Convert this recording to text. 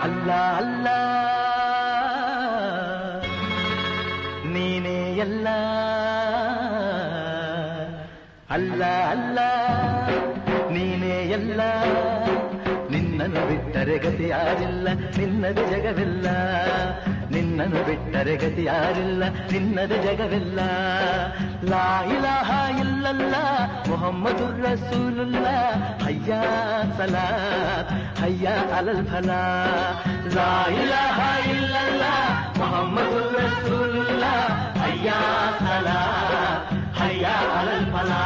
ಅಲ್ಲ ಅಲ್ಲ ನೀನೇ ಎಲ್ಲ ಅಲ್ಲ ಅಲ್ಲ ನೀನೇ ಎಲ್ಲ ನಿನ್ನನ್ನು ಬಿಟ್ಟರೆ ಗತಿ ಯಾರಿಲ್ಲ ನಿನ್ನದು ಜಗವಿಲ್ಲ ನಿನ್ನನ್ನು ಬಿಟ್ಟರೆ ಗತಿ ಯಾರಿಲ್ಲ ನಿನ್ನದು ಜಗವಿಲ್ಲ ಲಾ ಇಲಾಹ ಇಲ್ಲಲ್ಲ ಮುಹಮ್ಮದುರ್ ರಸೂಲುಲ್ಲಾ ಹಯ್ಯಾ ಸಲಾತ್ ಹಯ್ಯಾ ಅಲಲ್ ಫಲಾ ಲಾ ಇಲಾಹ ಇಲ್ಲಲ್ಲ ಮುಹಮ್ಮದುರ್ ರಸೂಲುಲ್ಲಾ ಹಯ್ಯಾ ಸಲಾತ್ ಹಯ್ಯಾ ಅಲಲ್ ಫಲಾ